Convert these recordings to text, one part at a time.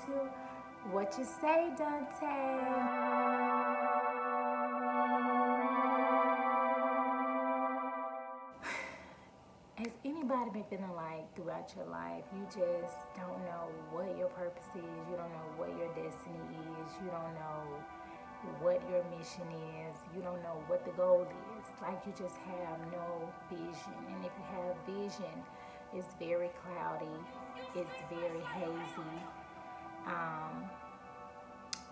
to What You Say, Dante. Has anybody been feeling like throughout your life you just don't know what your purpose is, you don't know what your destiny is, you don't know what your mission is, you don't know what the goal is, like you just have no vision. And if you have vision, it's very cloudy, it's very hazy,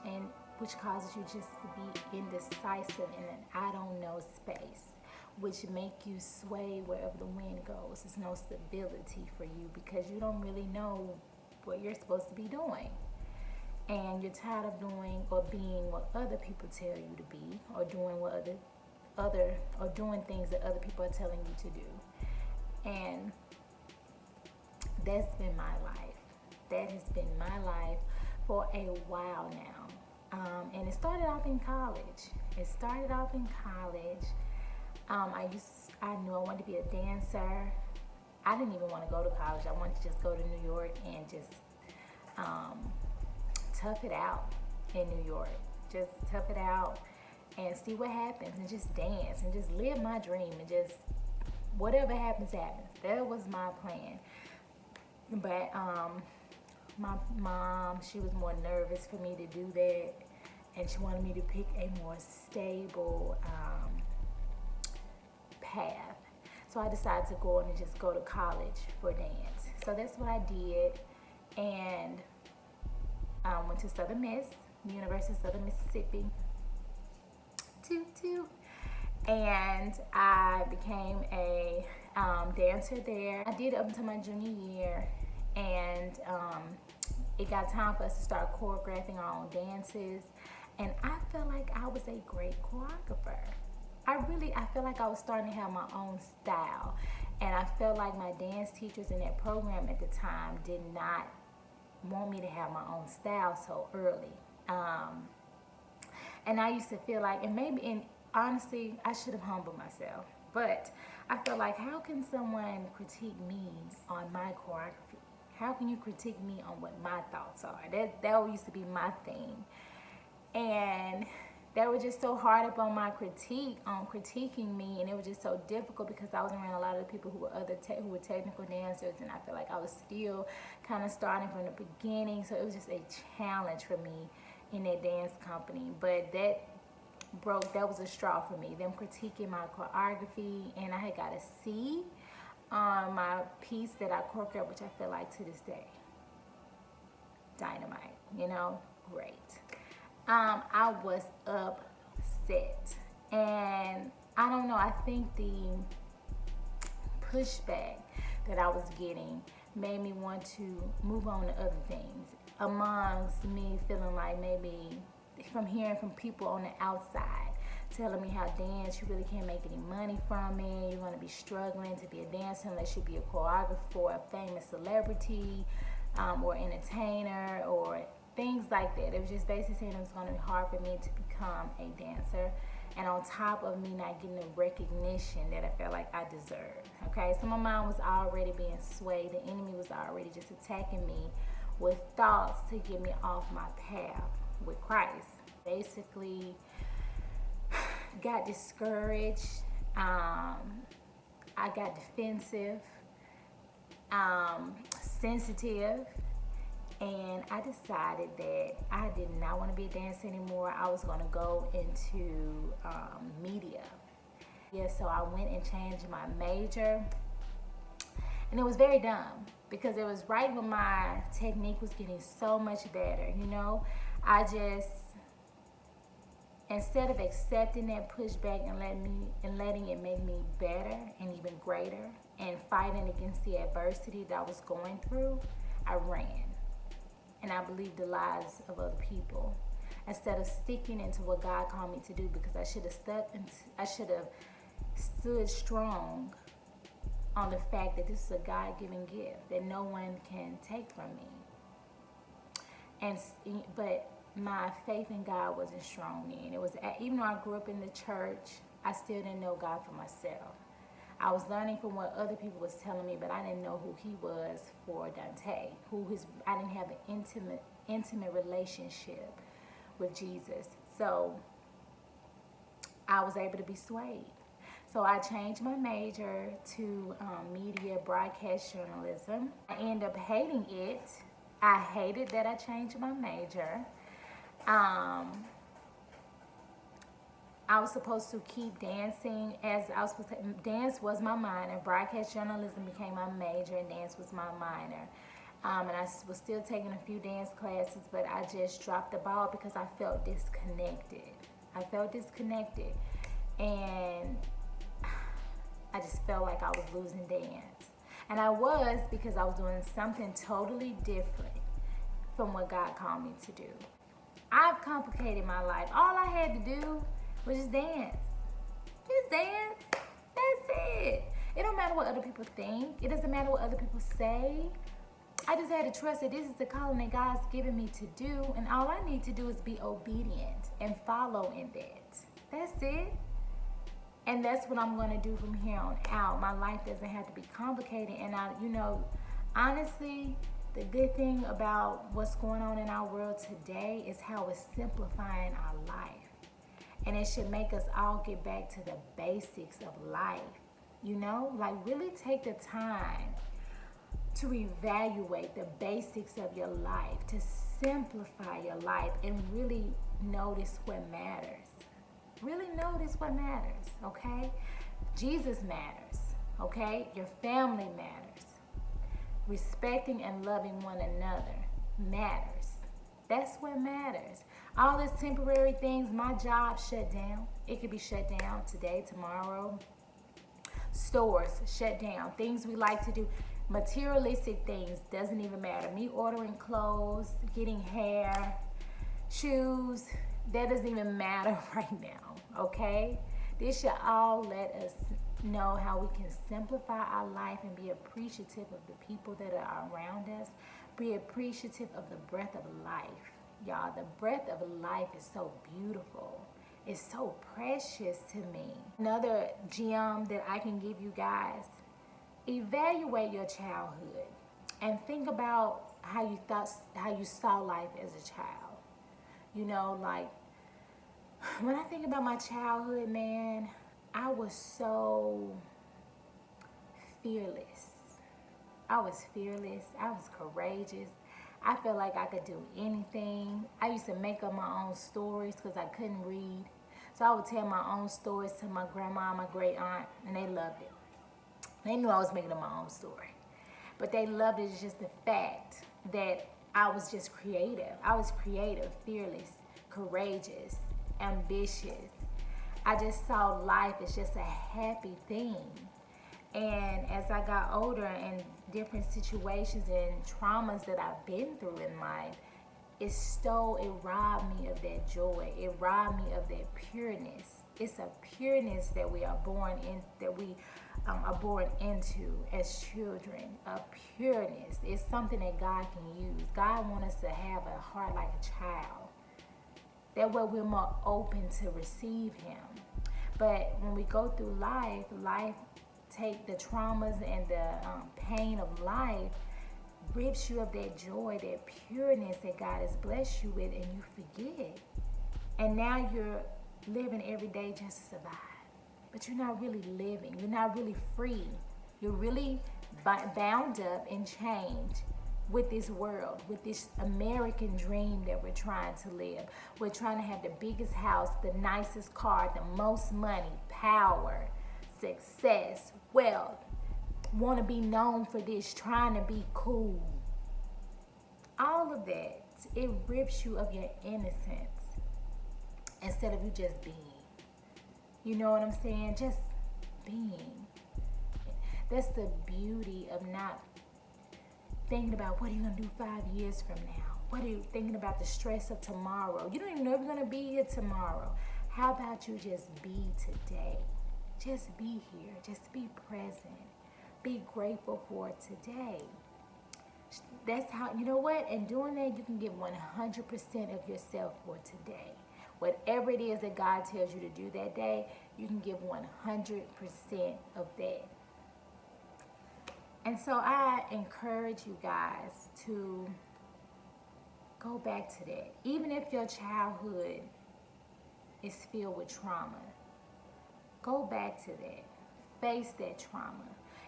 and which causes you just to be indecisive in an I don't know space, which make you sway wherever the wind goes. There's no stability for you because you don't really know what you're supposed to be doing. And you're tired of doing or being what other people tell you to be, or doing what or doing things that other people are telling you to do. And that's been my life. That has been my life for a while now. And it started off in college. I knew I wanted to be a dancer. I didn't even want to go to college. I wanted to just go to New York and just tough it out in New York. Just tough it out and see what happens and just dance and just live my dream and just whatever happens, happens. That was my plan. But my mom, she was more nervous for me to do that, and she wanted me to pick a more stable path. So I decided to go on and just go to college for dance. So that's what I did, and went to Southern Miss, University of Southern Mississippi, toot toot, and I became a dancer there. I did it up until my junior year, and it got time for us to start choreographing our own dances, and I felt like I was a great choreographer. I felt like I was starting to have my own style, and I felt like my dance teachers in that program at the time did not want me to have my own style so early. And I used to feel like, and honestly, I should have humbled myself, but I felt like, how can someone critique me on my choreography? How can you critique me on what my thoughts are? That used to be my thing. And that was just so hard upon my critiquing me, and it was just so difficult because I was around a lot of people who were technical dancers, and I felt like I was still kind of starting from the beginning. So it was just a challenge for me in that dance company. But that was a straw for me, them critiquing my choreography, and I had got a C on my piece that I choreographed, which I feel like to this day, dynamite, great. I was upset, and I don't know, I think the pushback that I was getting made me want to move on to other things, amongst me feeling like maybe from hearing from people on the outside telling me how dance, you really can't make any money from it, you're going to be struggling to be a dancer unless you be a choreographer for a famous celebrity or entertainer or things like that. It was just basically saying it was going to be hard for me to become a dancer, and on top of me not getting the recognition that I felt like I deserved. Okay, so my mind was already being swayed. The enemy was already just attacking me with thoughts to get me off my path with Christ. Basically, got discouraged. I got defensive, sensitive. And I decided that I did not want to be a dancer anymore. I was going to go into media. Yeah, so I went and changed my major. And it was very dumb because it was right when my technique was getting so much better. I just, instead of accepting that pushback and letting it make me better and even greater and fighting against the adversity that I was going through, I ran. And I believed the lies of other people instead of sticking into what God called me to do, because I should have stood strong on the fact that this is a God-given gift that no one can take from me. But my faith in God wasn't strong then. It was, even though I grew up in the church, I still didn't know God for myself. I was learning from what other people was telling me, but I didn't know who he was for Dante. I didn't have an intimate relationship with Jesus. So I was able to be swayed. So I changed my major to media broadcast journalism. I ended up hating it. I hated that I changed my major. I was supposed to keep dancing as I was supposed to. Dance was my minor. Broadcast journalism became my major, and dance was my minor. And I was still taking a few dance classes, but I just dropped the ball because I felt disconnected. And I just felt like I was losing dance. And I was, because I was doing something totally different from what God called me to do. I've complicated my life. All I had to do was just dance. Just dance. That's it. It don't matter what other people think. It doesn't matter what other people say. I just had to trust that this is the calling that God's given me to do, and all I need to do is be obedient and follow in that. That's it. And that's what I'm going to do from here on out. My life doesn't have to be complicated. And honestly, the good thing about what's going on in our world today is how it's simplifying our life. And it should make us all get back to the basics of life. Like really take the time to evaluate the basics of your life, to simplify your life, and really notice what matters. Really notice what matters, okay? Jesus matters, okay? Your family matters. Respecting and loving one another matters. That's what matters. All these temporary things, my job shut down. It could be shut down today, tomorrow. Stores shut down. Things we like to do. Materialistic things doesn't even matter. Me ordering clothes, getting hair, shoes, that doesn't even matter right now, okay? This should all let us know how we can simplify our life and be appreciative of the people that are around us. Be appreciative of the breath of life. Y'all, the breath of life is so beautiful. It's so precious to me. Another gem that I can give you guys, evaluate your childhood and think about how you saw life as a child. Like when I think about my childhood, man, I was so fearless. I was courageous. I felt like I could do anything. I used to make up my own stories because I couldn't read. So I would tell my own stories to my grandma and my great aunt, and they loved it. They knew I was making up my own story. But they loved it. It's just the fact that I was just creative. I was creative, fearless, courageous, ambitious. I just saw life as just a happy thing. And as I got older and different situations and traumas that I've been through in life, it robbed me of that joy. It robbed me of that pureness. It's a pureness that we are born in, that we are born into as children. A pureness is something that God can use. God wants us to have a heart like a child. That way we're more open to receive Him. But when we go through life take the traumas and the pain of life, rips you of that joy, that pureness that God has blessed you with, and you forget. And now you're living every day just to survive. But you're not really living. You're not really free. You're really bound up and chained with this world, with this American dream that we're trying to live. We're trying to have the biggest house, the nicest car, the most money, power, success, wealth. Want to be known for this, trying to be cool. All of that, it rips you of your innocence instead of you just being. You know what I'm saying? Just being. That's the beauty of not thinking about what are you going to do 5 years from now. What are you thinking about the stress of tomorrow? You don't even know if you're going to be here tomorrow. How about you just be today? Just be here. Just be present. Be grateful for today. That's how, you know what? And doing that, you can give 100% of yourself for today. Whatever it is that God tells you to do that day, you can give 100% of that. And so I encourage you guys to Go back to that. Even if your childhood is filled with trauma, go back to that. Face that trauma.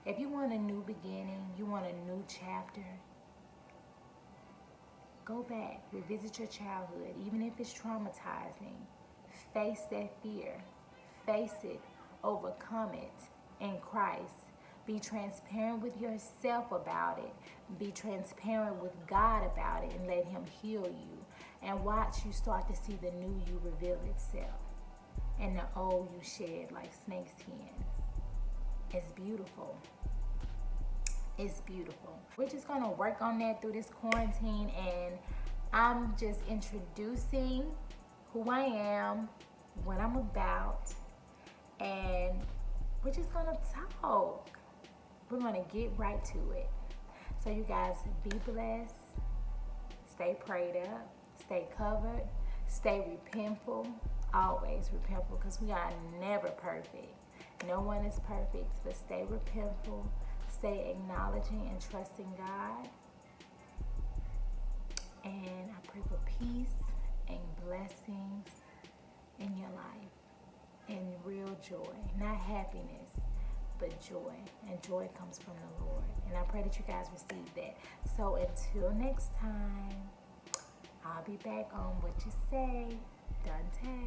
If you want a new beginning, you want a new chapter, go back, revisit your childhood, even if it's traumatizing. Face that fear. Face it. Overcome it in Christ. Be transparent with yourself about it. Be transparent with God about it and let Him heal you. And watch you start to see the new you reveal itself. And the old you shed like snake skin. It's beautiful. It's beautiful. We're just going to work on that through this quarantine, and I'm just introducing who I am, what I'm about, and we're just going to talk. We're going to get right to it. So you guys be blessed, stay prayed up, stay covered, stay repentful, always repentful, because we are never perfect. No one is perfect, but stay repentful. Stay acknowledging and trusting God. And I pray for peace and blessings in your life. And real joy. Not happiness, but joy. And joy comes from the Lord. And I pray that you guys receive that. So until next time, I'll be back on What You Say, Dante.